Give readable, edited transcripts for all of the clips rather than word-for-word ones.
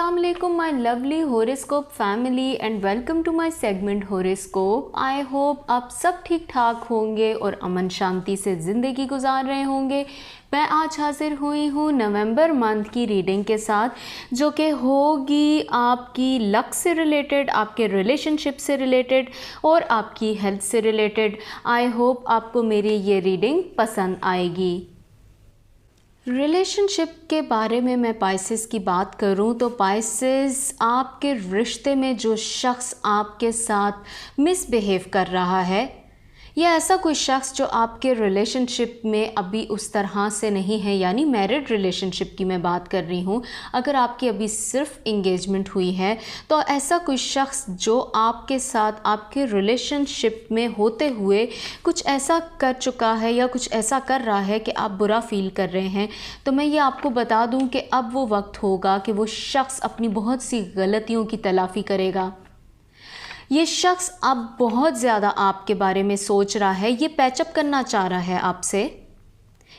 Assalamualaikum my lovely horoscope family and welcome to my segment horoscope। I hope आप सब ठीक ठाक होंगे और अमन शांति से ज़िंदगी गुजार रहे होंगे। मैं आज हाजिर हुई हूँ नवंबर मंथ की रीडिंग के साथ जो कि होगी आपकी लक से रिलेटेड, आपके रिलेशनशिप से रिलेटेड और आपकी हेल्थ से रिलेटेड। आई होप आपको मेरी ये रीडिंग पसंद आएगी। रिलेशनशिप के बारे में मैं पाइसेस की बात करूं तो पाइसेस, आपके रिश्ते में जो शख्स आपके साथ मिसबिहेव कर रहा है या ऐसा कोई शख्स जो आपके रिलेशनशिप में अभी उस तरह से नहीं है, यानी मैरिड रिलेशनशिप की मैं बात कर रही हूँ। अगर आपकी अभी सिर्फ इंगेजमेंट हुई है तो ऐसा कोई शख्स जो आपके साथ आपके रिलेशनशिप में होते हुए कुछ ऐसा कर चुका है या कुछ ऐसा कर रहा है कि आप बुरा फील कर रहे हैं, तो मैं ये आपको बता दूं कि अब वो वक्त होगा कि वो शख्स अपनी बहुत सी गलतियों की तलाफ़ी करेगा। ये शख्स अब बहुत ज़्यादा आपके बारे में सोच रहा है, ये पैचअप करना चाह रहा है आपसे।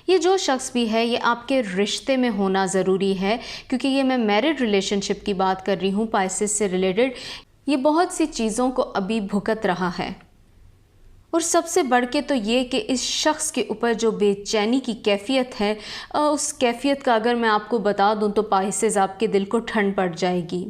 ये जो शख्स भी है ये आपके रिश्ते में होना ज़रूरी है, क्योंकि ये मैं मैरिड रिलेशनशिप की बात कर रही हूँ पाइसेस से रिलेटेड। ये बहुत सी चीज़ों को अभी भुगत रहा है और सबसे बढ़ के तो ये कि इस शख्स के ऊपर जो बेचैनी की कैफियत है, उस कैफियत का अगर मैं आपको बता दूं तो पाइसेस आपके दिल को ठंड पड़ जाएगी।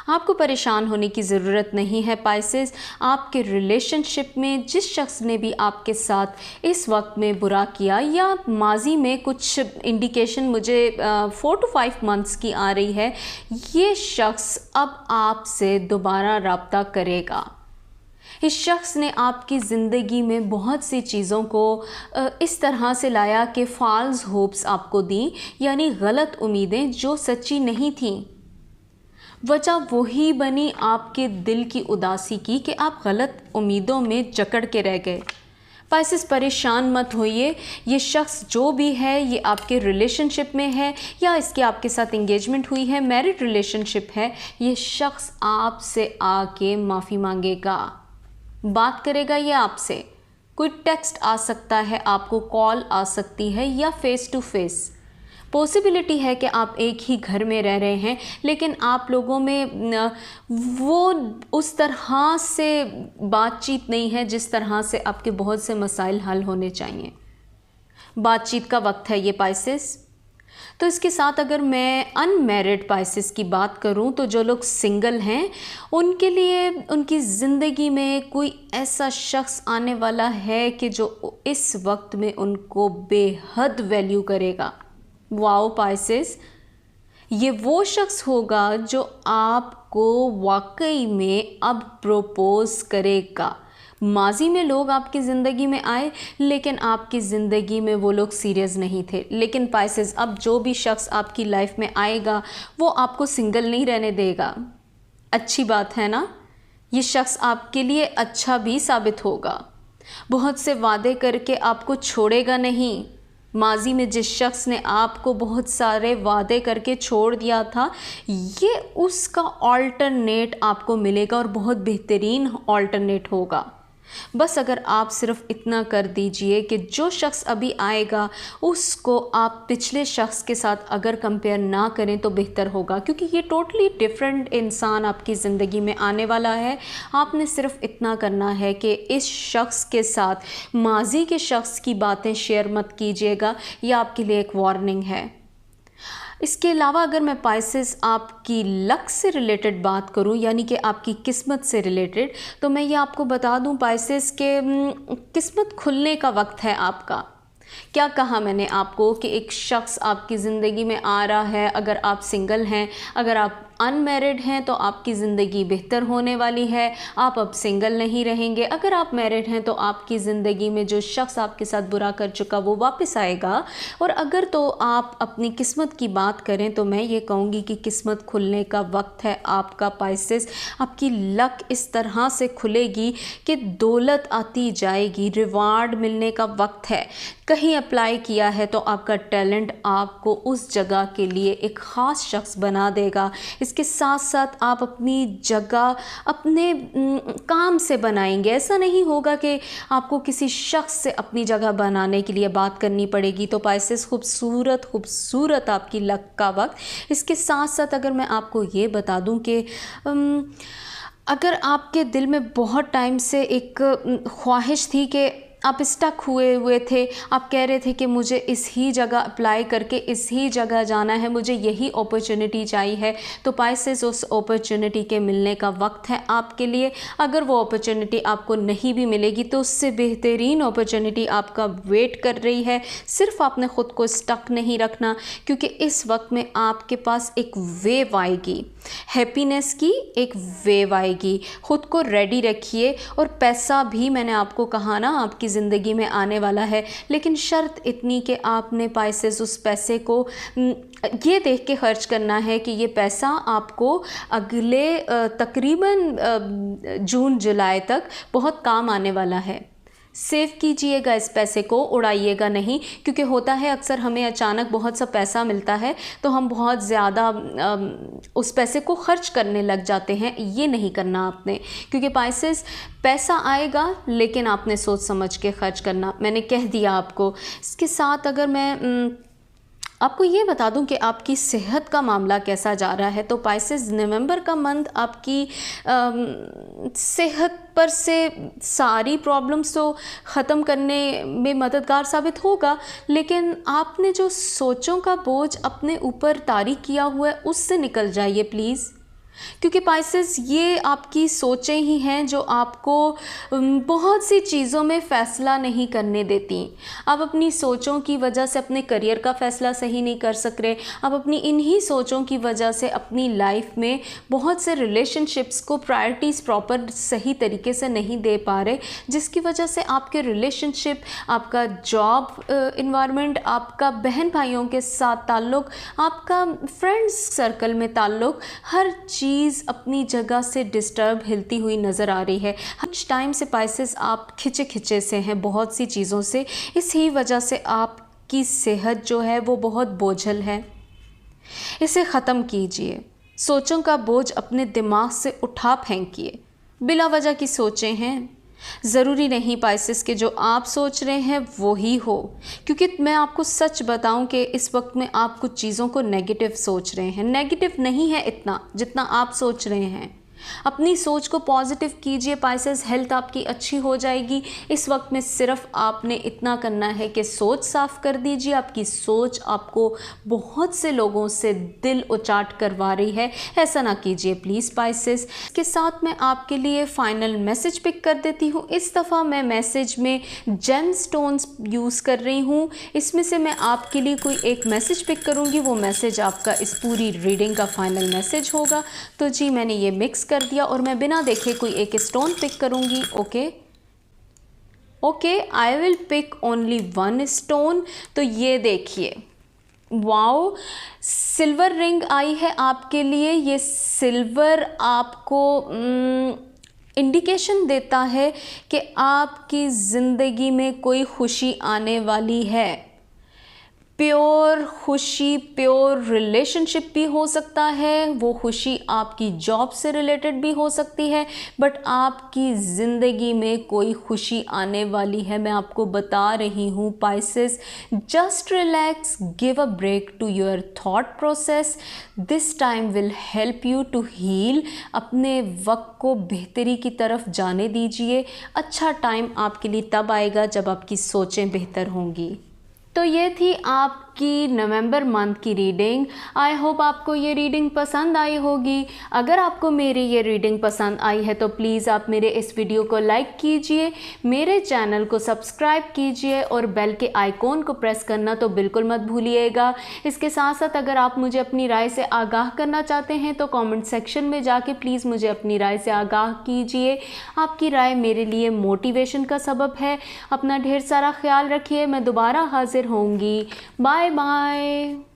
आपको परेशान होने की ज़रूरत नहीं है पाइसेस। आपके रिलेशनशिप में जिस शख्स ने भी आपके साथ इस वक्त में बुरा किया या माजी में कुछ इंडिकेशन मुझे 4 to 5 मंथ्स की आ रही है, ये शख्स अब आपसे दोबारा रब्ता करेगा। इस शख्स ने आपकी ज़िंदगी में बहुत सी चीज़ों को इस तरह से लाया कि फॉल्स होप्स आपको दी, यानी गलत उम्मीदें जो सच्ची नहीं थीं। वजह वही बनी आपके दिल की उदासी की कि आप गलत उम्मीदों में जकड़ के रह गए। पाइसेस, परेशान मत होइए। ये शख्स जो भी है ये आपके रिलेशनशिप में है या इसके आपके साथ इंगेजमेंट हुई है, मैरिड रिलेशनशिप है, ये शख्स आपसे आके माफ़ी मांगेगा, बात करेगा। ये आपसे कोई टेक्स्ट आ सकता है, आपको कॉल आ सकती है या फेस टू फेस। पॉसिबिलिटी है कि आप एक ही घर में रह रहे हैं लेकिन आप लोगों में वो उस तरह से बातचीत नहीं है जिस तरह से आपके बहुत से मसाइल हल होने चाहिए। बातचीत का वक्त है ये पाइसेस। तो इसके साथ अगर मैं अनमैरिड पाइसेस की बात करूं तो जो लोग सिंगल हैं उनके लिए उनकी ज़िंदगी में कोई ऐसा शख्स आने वाला है कि जो इस वक्त में उनको बेहद वैल्यू करेगा। वाओ पाइसेस, ये वो शख्स होगा जो आपको वाकई में अब प्रपोज करेगा। माजी में लोग आपकी ज़िंदगी में आए लेकिन आपकी ज़िंदगी में वो लोग सीरियस नहीं थे, लेकिन पाइसेस अब जो भी शख्स आपकी लाइफ में आएगा वो आपको सिंगल नहीं रहने देगा। अच्छी बात है ना? ये शख्स आपके लिए अच्छा भी साबित होगा। बहुत से वादे करके आपको छोड़ेगा नहीं। माजी में जिस शख्स ने आपको बहुत सारे वादे करके छोड़ दिया था, ये उसका ऑल्टरनेट आपको मिलेगा और बहुत बेहतरीन ऑल्टरनेट होगा। बस अगर आप सिर्फ इतना कर दीजिए कि जो शख्स अभी आएगा उसको आप पिछले शख्स के साथ अगर कंपेयर ना करें तो बेहतर होगा, क्योंकि ये टोटली डिफरेंट इंसान आपकी ज़िंदगी में आने वाला है। आपने सिर्फ इतना करना है कि इस शख्स के साथ माजी के शख्स की बातें शेयर मत कीजिएगा, यह आपके लिए एक वार्निंग है। इसके अलावा अगर मैं पाइसेस आपकी लक से रिलेटेड बात करूं, यानी कि आपकी किस्मत से रिलेटेड, तो मैं ये आपको बता दूं पाइसेस के किस्मत खुलने का वक्त है आपका। क्या कहा मैंने आपको कि एक शख्स आपकी ज़िंदगी में आ रहा है। अगर आप सिंगल हैं, अगर आप अनमैरिड हैं तो आपकी ज़िंदगी बेहतर होने वाली है, आप अब सिंगल नहीं रहेंगे। अगर आप मैरिड हैं तो आपकी ज़िंदगी में जो शख्स आपके साथ बुरा कर चुका वो वापस आएगा। और अगर तो आप अपनी किस्मत की बात करें तो मैं ये कहूँगी कि किस्मत खुलने का वक्त है आपका पाइसेस। आपकी लक इस तरह से खुलेगी कि दौलत आती जाएगी, रिवार्ड मिलने का वक्त है। कहीं अप्लाई किया है तो आपका टैलेंट आपको उस जगह के लिए एक ख़ास शख्स बना देगा। इसके साथ साथ आप अपनी जगह अपने काम से बनाएंगे। ऐसा नहीं होगा कि आपको किसी शख्स से अपनी जगह बनाने के लिए बात करनी पड़ेगी। तो पाइसेस खूबसूरत खूबसूरत आपकी लक का वक्त। इसके साथ साथ अगर मैं आपको ये बता दूं कि अगर आपके दिल में बहुत टाइम से एक ख्वाहिश थी कि आप स्टक हुए थे, आप कह रहे थे कि मुझे इस ही जगह अप्लाई करके इस ही जगह जाना है, मुझे यही अपॉर्चुनिटी चाहिए है, तो पाइसेस उस अपॉर्चुनिटी के मिलने का वक्त है आपके लिए। अगर वो अपॉर्चुनिटी आपको नहीं भी मिलेगी तो उससे बेहतरीन अपॉर्चुनिटी आपका वेट कर रही है। सिर्फ आपने ख़ुद को स्टक नहीं रखना, क्योंकि इस वक्त में आपके पास एक वेव आएगी, हैप्पीनेस की एक वेव आएगी। ख़ुद को रेडी रखिए। और पैसा भी मैंने आपको कहा ना आपकी ज़िंदगी में आने वाला है, लेकिन शर्त इतनी कि आपने पाइसेस उस पैसे को ये देख के खर्च करना है कि ये पैसा आपको अगले तकरीबन जून जुलाई तक बहुत काम आने वाला है। सेव कीजिएगा इस पैसे को, उड़ाइएगा नहीं, क्योंकि होता है अक्सर हमें अचानक बहुत सा पैसा मिलता है तो हम बहुत ज़्यादा उस पैसे को खर्च करने लग जाते हैं। ये नहीं करना आपने, क्योंकि पाइसेस पैसा आएगा लेकिन आपने सोच समझ के खर्च करना। मैंने कह दिया आपको। इसके साथ अगर मैं आपको ये बता दूं कि आपकी सेहत का मामला कैसा जा रहा है, तो पाइसेस नवंबर का मंथ आपकी सेहत पर से सारी प्रॉब्लम्स तो ख़त्म करने में मददगार साबित होगा, लेकिन आपने जो सोचों का बोझ अपने ऊपर तारी किया हुआ है उससे निकल जाइए प्लीज़। क्योंकि पाइसेस ये आपकी सोचें ही हैं जो आपको बहुत सी चीज़ों में फ़ैसला नहीं करने देती। आप अपनी सोचों की वजह से अपने करियर का फ़ैसला सही नहीं कर सक रहे। आप अपनी इन्हीं सोचों की वजह से अपनी लाइफ में बहुत से रिलेशनशिप्स को प्रायोरिटीज़ प्रॉपर सही तरीके से नहीं दे पा रहे, जिसकी वजह से आपके रिलेशनशिप, आपका जॉब इन्वायरमेंट, आपका बहन भाइयों के साथ ताल्लुक़, आपका फ्रेंड्स सर्कल में ताल्लुक़, हर चीज़ अपनी जगह से डिस्टर्ब हिलती हुई नज़र आ रही है। कुछ टाइम से पाइसेस आप खिंचे से हैं बहुत सी चीज़ों से। इसी वजह से आपकी सेहत जो है वो बहुत बोझल है। इसे ख़त्म कीजिए। सोचों का बोझ अपने दिमाग से उठा फेंकिए। बिला वजह की सोचें हैं, ज़रूरी नहीं पाइसेस के जो आप सोच रहे हैं वो ही हो, क्योंकि मैं आपको सच बताऊं कि इस वक्त में आप कुछ चीज़ों को नेगेटिव सोच रहे हैं। नेगेटिव नहीं है इतना जितना आप सोच रहे हैं। अपनी सोच को पॉजिटिव कीजिए पाइसेस, हेल्थ आपकी अच्छी हो जाएगी। इस वक्त में सिर्फ आपने इतना करना है कि सोच साफ़ कर दीजिए। आपकी सोच आपको बहुत से लोगों से दिल उचाट करवा रही है, ऐसा ना कीजिए प्लीज़ पाइसेस। इसके साथ मैं आपके लिए फ़ाइनल मैसेज पिक कर देती हूँ। इस दफ़ा मैं मैसेज में जेम स्टोन्स यूज़ कर रही हूँ। इसमें से मैं आपके लिए कोई एक मैसेज पिक करूँगी, वो मैसेज आपका इस पूरी रीडिंग का फ़ाइनल मैसेज होगा। तो जी मैंने ये मिक्स कर दिया और मैं बिना देखे कोई एक स्टोन पिक करूंगी। Okay, I will pick only one stone. तो ये देखिए, वाओ, सिल्वर रिंग आई है आपके लिए। ये सिल्वर आपको इंडिकेशन देता है कि आपकी ज़िंदगी में कोई खुशी आने वाली है। प्योर खुशी, प्योर रिलेशनशिप भी हो सकता है, वो खुशी आपकी जॉब से रिलेटेड भी हो सकती है, बट आपकी ज़िंदगी में कोई खुशी आने वाली है। मैं आपको बता रही हूँ Pisces, just relax, give a break to your thought process. This time will help you to heal. अपने वक्त को बेहतरी की तरफ जाने दीजिए। अच्छा टाइम आपके लिए तब आएगा जब आपकी सोचें बेहतर होंगी। तो ये थी आपकी नवंबर मंथ की रीडिंग। आई होप आपको ये रीडिंग पसंद आई होगी। अगर आपको मेरी ये रीडिंग पसंद आई है तो प्लीज़ आप मेरे इस वीडियो को लाइक कीजिए, मेरे चैनल को सब्सक्राइब कीजिए और बेल के आइकॉन को प्रेस करना तो बिल्कुल मत भूलिएगा। इसके साथ साथ अगर आप मुझे अपनी राय से आगाह करना चाहते हैं तो कमेंट सेक्शन में जाके प्लीज़ मुझे अपनी राय से आगाह कीजिए। आपकी राय मेरे लिए मोटिवेशन का सबब है। अपना ढेर सारा ख्याल रखिए। मैं दोबारा हाजिर होंगी। Bye bye.